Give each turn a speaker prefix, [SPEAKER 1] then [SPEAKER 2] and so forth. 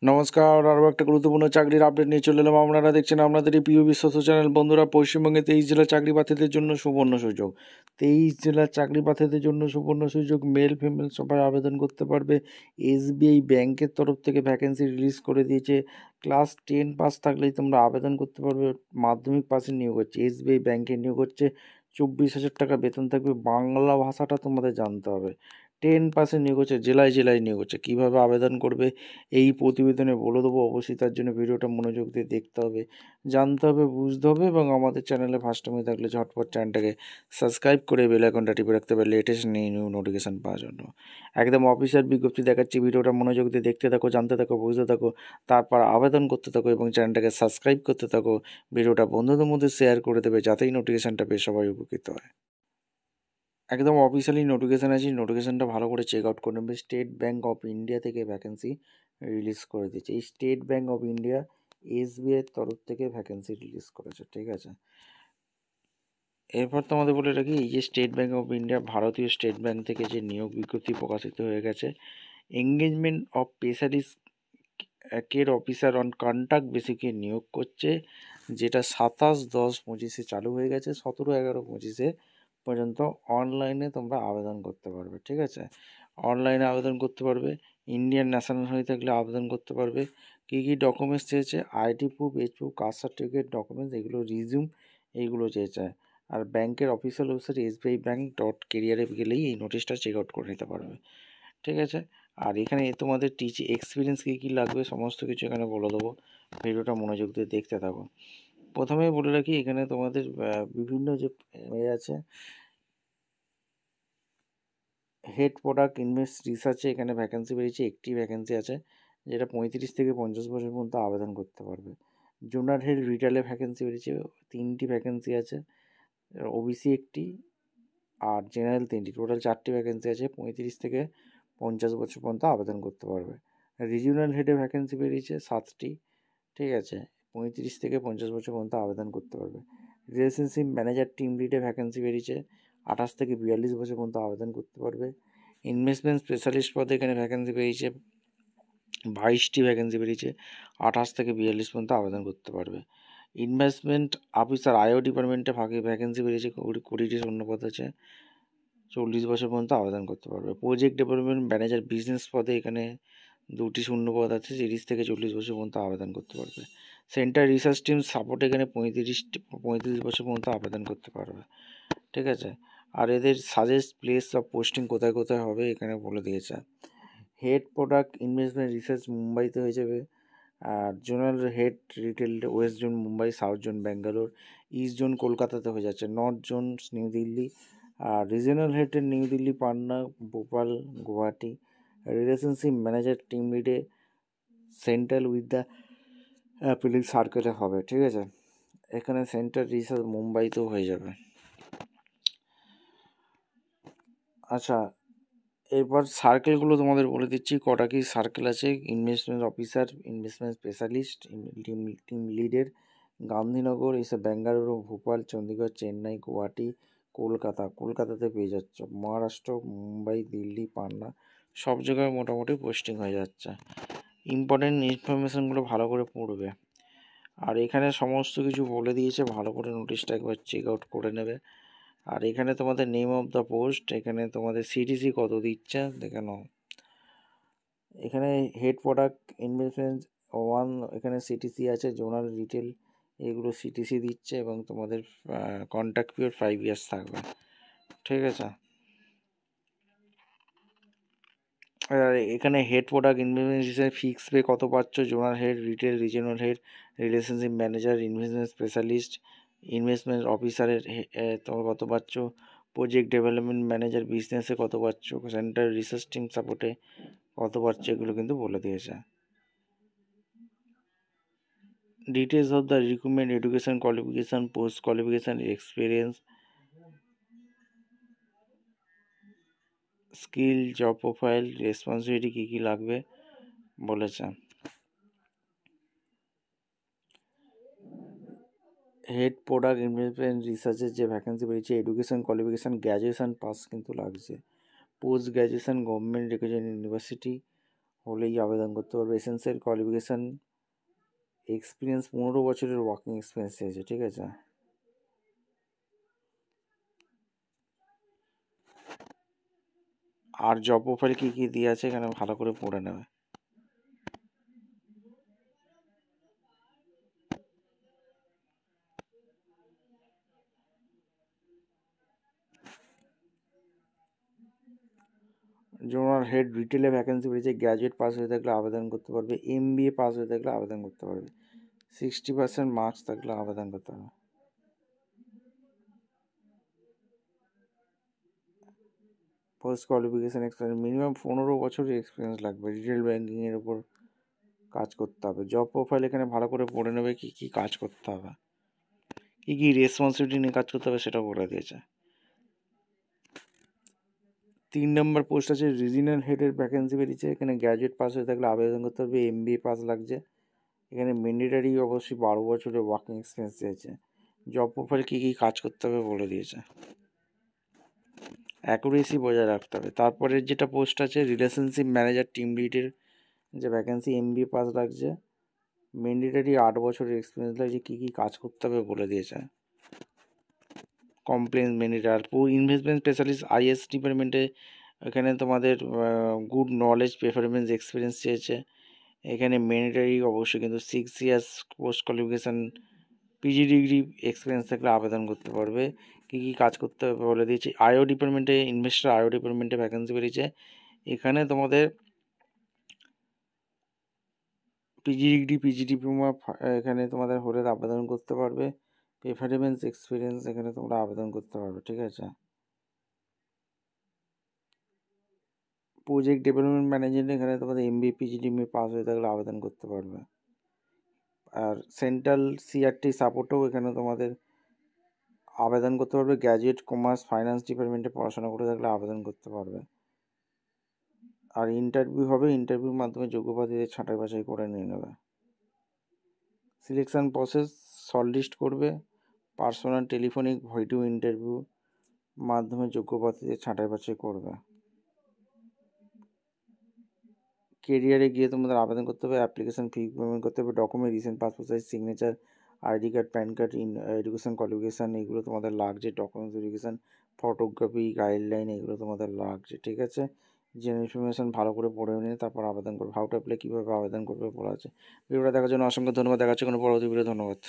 [SPEAKER 1] নমস্কার, আরও একটা গুরুত্বপূর্ণ চাকরির আপডেট নিয়ে চলে এলাম। আপনারা দেখছেন আপনাদের এই প্রিয় বিশ্বস্ত চ্যানেল। বন্ধুরা, পশ্চিমবঙ্গে 23 জেলার চাকরি প্রার্থীদের জন্য সুবর্ণ সুযোগ। 23 জেলার চাকরি প্রার্থীদের জন্য সুবর্ণ সুযোগ। মেল ফিমেল সবাই আবেদন করতে পারবে। এসবিআই ব্যাংকের তরফ থেকে ভ্যাকেন্সি রিলিজ করে দিয়েছে। ক্লাস 10 পাস থাকলেই তোমরা আবেদন করতে পারবে। মাধ্যমিক পাসে নিয়োগ হচ্ছে, এসবিআই ব্যাংকে নিয়োগ হচ্ছে। 24,000 টাকা বেতন থাকবে। বাংলা ভাষাটা তোমাদের জানতে হবে। 10 পাসে নিয়োগ হচ্ছে, জেলায় জেলায় নিয়োগ হচ্ছে। কীভাবে আবেদন করবে এই প্রতিবেদনে বলে দেবো। অবশ্যই তার জন্য ভিডিওটা মনোযোগ দিয়ে দেখতে হবে, জানতে হবে, বুঝতে হবে এবং আমাদের চ্যানেলে ফার্স্ট টাইমে থাকলে ঝটপট চ্যানেলটাকে সাবস্ক্রাইব করে বেল আইকনটা টিপে রাখতে হবে লেটেস্ট নিউ নোটিফিকেশান পাওয়ার জন্য। একদম অফিসিয়াল বিজ্ঞপ্তি দেখাচ্ছি, ভিডিওটা মনোযোগ দিয়ে দেখতে থাকো, জানতে থাকো, বুঝতে থাকো, তারপর আবেদন করতে থাকো এবং চ্যানেলটাকে সাবস্ক্রাইব করতে থাকো। ভিডিওটা বন্ধুদের মধ্যে শেয়ার করে দেবে যাতেই নোটিফিকেশানটা পেয়ে সবাই উপকৃত হয়। একদম অফিসিয়ালি নোটিফিকেশান আছে, নোটিফিকেশানটা ভালো করে চেক আউট করে নেবে। স্টেট ব্যাঙ্ক অফ ইন্ডিয়া থেকে ভ্যাকেন্সি রিলিজ করে দিয়েছে। এই স্টেট ব্যাঙ্ক অফ ইন্ডিয়া এসবিআইয়ের তরফ থেকে ভ্যাকেন্সি রিলিজ করেছে, ঠিক আছে। এরপর তোমাদের বলে রাখি, এই যে স্টেট ব্যাঙ্ক অফ ইন্ডিয়া, ভারতীয় স্টেট ব্যাঙ্ক থেকে যে নিয়োগ বিজ্ঞপ্তি প্রকাশিত হয়ে গেছে, এঙ্গেজমেন্ট অফ স্পেশালিস্ট কের অফিসার অন কন্ট্রাক্ট বেসিকে নিয়োগ করছে, যেটা 27/10/25 চালু হয়ে গেছে। 17/11/25 পর্যন্ত অনলাইনে তোমরা আবেদন করতে পারবে, ঠিক আছে। অনলাইনে আবেদন করতে পারবে। ইন্ডিয়ান ন্যাশনাল হয়ে থাকলে আবেদন করতে পারবে। কী কী ডকুমেন্টস চেয়েছে? ID proof, age proof, caste certificate, documents, এগুলো রিজিউম, এইগুলো চেয়েছে। আর ব্যাংকের অফিসিয়াল ওয়েবসাইট SBIbank.career-এ গেলেই এই নোটিশটা চেক আউট করে নিতে পারবে, ঠিক আছে। আর এখানে তোমাদের টিচিং এক্সপিরিয়েন্স কী কী লাগবে সমস্ত কিছু এখানে বলে দেবো। ভিডিওটা মনোযোগ দিয়ে দেখতে থাকো। প্রথমেই বলে রাখি, এখানে তোমাদের বিভিন্ন যে আছে, হেড প্রোডাক্ট ইনভেস্ট রিসার্চে এখানে ভ্যাকেন্সি বেরিয়েছে। একটি ভ্যাকেন্সি আছে, যেটা 35 থেকে 50 বছর পর্যন্ত আবেদন করতে পারবে। জোনাল হেড রিটেলে ভ্যাকেন্সি বেরিয়েছে, 3টি ভ্যাকেন্সি আছে। ওবিসি একটি আর জেনারেল 3টি, টোটাল 4টি ভ্যাকেন্সি আছে। 35 থেকে 50 বছর পর্যন্ত আবেদন করতে পারবে। রিজিওনাল হেডে ভ্যাকেন্সি বেরিয়েছে 7টি, ঠিক আছে। 35 থেকে 50 বছর পর্যন্ত আবেদন করতে পারবে। রিলেশনশিপ ম্যানেজার টিম লিডে ভ্যাকেন্সি বেরিয়েছে, 28 থেকে 42 বছর পর্যন্ত আবেদন করতে পারবে। ইনভেস্টমেন্ট স্পেশালিস্ট পদে এখানে ভ্যাকেন্সি বেরিয়েছে, 22টি ভ্যাকেন্সি বেরিয়েছে, 28 থেকে 42 পর্যন্ত আবেদন করতে পারবে। ইনভেস্টমেন্ট অফিসার আইও ডিপার্টমেন্টে ভ্যাকেন্সি বেরিয়েছে, 20টি শূন্যপদ আছে, 40 বছর পর্যন্ত আবেদন করতে পারবে। প্রজেক্ট ডেভেলপমেন্ট ম্যানেজার বিজনেস পদে এখানে 2টি শূন্যপদ আছে, 30 থেকে 40 বছর পর্যন্ত আবেদন করতে পারবে। সেন্টার রিসার্চ টিম সাপোর্ট এখানে 35 বছর পর্যন্ত আবেদন করতে পারবে, ঠিক আছে। আর এদের সাজেস্ট প্লেস অফ পোস্টিং কোথায় কোথায় হবে এখানে বলে দিয়েছে। হেড প্রোডাক্ট ইনভেস্টমেন্ট রিসার্চ মুম্বাইতে হয়ে যাবে। আর zonal head retail west zone Mumbai, south zone Bangalore, east zone কলকাতাতে হয়ে যাচ্ছে, নর্থ জোন নিউ দিল্লি, আর রিজিওনাল হেডের New Delhi, Patna, Bhopal, Guwahati. Relationship manager team লিডে সেন্ট্রাল উইথ দ্য অ্যাপিলিং সার্কেলে হবে, ঠিক আছে। এখানে সেন্টার রিসার্চ মুম্বাইতেও হয়ে যাবে। আচ্ছা, এরপর সার্কেলগুলো তোমাদের বলে দিচ্ছি কটা কি সার্কেল আছে। Investment officer, investment specialist, team লিডের গান্ধীনগর, এসে বেঙ্গালুরু, ভোপাল, চণ্ডীগড়, চেন্নাই, গুয়াহাটি, কলকাতাতে পেয়ে যাচ্ছে। মহারাষ্ট্র, মুম্বাই, দিল্লি, পাটনা, সব জায়গায় মোটামুটি পোস্টিং হয়ে যাচ্ছে। ইম্পর্টেন্ট ইনফরমেশানগুলো ভালো করে পড়বে। আর এখানে সমস্ত কিছু বলে দিয়েছে, ভালো করে নোটিশটা একবার চেক আউট করে নেবে। আর এখানে তোমাদের নেম অফ দ্য পোস্ট, এখানে তোমাদের সিটিসি কত দিচ্ছে দেখে নাও। এখানে হেড প্রোডাক্ট ইনভেস্টমেন্ট 1, এখানে সিটিসি আছে, জোনাল রিটেল, এগুলো সিটিসি দিচ্ছে এবং তোমাদের কন্ট্রাক্ট পিরিয়ড 5 ইয়ার্স থাকবে, ঠিক আছে। আর এখানে হেড প্রোডাক্ট ইনভেস্টমেন্ট হিসেবে ফিক্স পে কত পাচ্ছ, zonal head retail, regional head, relationship manager, investment specialist, investment অফিসারের তোমার কত পাচ্ছ, প্রজেক্ট ডেভেলপমেন্ট ম্যানেজার বিজনেসে কত পাচ্ছ, সেন্টার রিসার্চ টিম সাপোর্টে কত পাচ্ছ, এগুলো কিন্তু বলে দিয়েছে। Details of the recruitment, education qualification, post qualification, experience, skill, job profile, responsibility কী কী লাগবে বলেছে। হেড প্রোডাক্ট ইনভেস্টমেন্ট রিসার্চের যে ভ্যাকেন্সি বেরিয়েছে, এডুকেশন কোয়ালিফিকেশান গ্র্যাজুয়েশান পাস কিন্তু লাগছে। Post graduation government recognized university হলেই আবেদন করতে পারবে। এসেন্সিয়াল কোয়ালিফিকেশান এক্সপিরিয়েন্স 15 বছরের ওয়ার্কিং এক্সপিরিয়েন্স চেয়েছে, ঠিক আছে। আর জব প্রোফাইল কী কী দিয়ে আছে এখানে ভালো করে পড়ে নেবে। জোনাল হেড রিটেলে ভ্যাকেন্সি বেরিয়েছে, গ্র্যাজুয়েট পাস হয়ে থাকলে আবেদন করতে পারবে, MBA পাস হয়ে থাকলে আবেদন করতে পারবে, 60% মার্কস থাকলে আবেদন করতে পারবে। পোস্ট কোয়ালিফিকেশান এক্সপিরিয়েন্স মিনিমাম 15 বছরের এক্সপিরিয়েন্স লাগবে, রিটেল ব্যাঙ্কিংয়ের ওপর কাজ করতে হবে। জব প্রোফাইল এখানে ভালো করে পড়ে নেবে, কী কী কাজ করতে হবে, কী কী রেসপন্সিবিলিটি নিয়ে কাজ করতে হবে সেটা বলে দিয়েছে। 3 নম্বর পোস্ট আছে রিজিনাল হেডের ভ্যাকেন্সি বেরিয়েছে, এখানে গ্র্যাজুয়েট পাস হয়ে থাকলে আবেদন করতে হবে, MBA পাস লাগছে। এখানে ম্যান্ডেটারি অবশ্যই 12 বছরের ওয়ার্কিং এক্সপিরিয়েন্স চেয়েছে। জব প্রোফাইল কী কী কাজ করতে হবে বলে দিয়েছে, অ্যাকুরেসি বজায় রাখতে হবে। তারপরে যেটা পোস্ট আছে রিলেশনশিপ ম্যানেজার টিম লিডের যে ভ্যাকেন্সি, MBA পাস লাগছে, ম্যান্ডেটারি 8 বছরের এক্সপিরিয়েন্স লাগছে, কী কী কাজ করতে হবে বলে দিয়েছে। Complain manager investment specialist IS ডিপার্টমেন্টে, এখানে তোমাদের গুড নলেজ প্রেফারেন্স এক্সপিরিয়েন্স চেয়েছে। এখানে ম্যান্ডেটারি অবশ্যই কিন্তু 6 years post qualification PG degree experience থাকলে আবেদন করতে পারবে। কী কী কাজ করতে হবে বলে দিয়েছি। IO ডিপার্টমেন্টে, ইনভেস্টর IO ডিপার্টমেন্টে ভ্যাকেন্সি বেরিয়েছে, এখানে তোমাদের PG ডিগ্রি PG ডিপ্লোমা এখানে তোমাদের হলে আবেদন করতে পারবে। প্রেফারেন্স এক্সপিরিয়েন্স এখানে তোমরা আবেদন করতে পারবে, ঠিক আছে। প্রজেক্ট ডেভেলপমেন্ট ম্যানেজমেন্ট এখানে তোমাদের MBA PGDMA পাস হয়ে থাকলে আবেদন করতে পারবে। আর সেন্ট্রাল CRT সাপোর্টেও এখানে তোমাদের আবেদন করতে পারবে, গ্র্যাজুয়েট কমার্স ফাইন্যান্স ডিপার্টমেন্টে পড়াশোনা করে থাকলে আবেদন করতে পারবে। আর ইন্টারভিউ হবে, ইন্টারভিউর মাধ্যমে যোগ্য প্রার্থীদের ছাঁটাই বাছাই করে নিয়ে নেবে। সিলেকশান প্রসেস শর্টলিস্ট করবে, পার্সোনাল টেলিফোনিক ভিডিও ইন্টারভিউ মাধ্যমে যোগ্য প্রার্থীদের ছাঁটাই বাছাই করবে। কেরিয়ারে গিয়ে তোমাদের আবেদন করতে হবে, অ্যাপ্লিকেশন ফি পেমেন্ট করতে হবে, document recent passport size signature, ID card, pan card, education qualification এগুলো তোমাদের লাগছে, ডকুমেন্টস ভেরিফিকেশান, ফটোগ্রাফি গাইডলাইন এগুলো তোমাদের লাগছে, ঠিক আছে। যে ইনফরমেশান ভালো করে পড়ে নিয়ে তারপর আবেদন করবে। হাউ টু অ্যাপ্লাই কীভাবে আবেদন করবে বলা আছে। ভিডিওটা দেখার জন্য অসংখ্য ধন্যবাদ। দেখাচ্ছে কোনো পরবর্তী ভিডিও। ধন্যবাদ।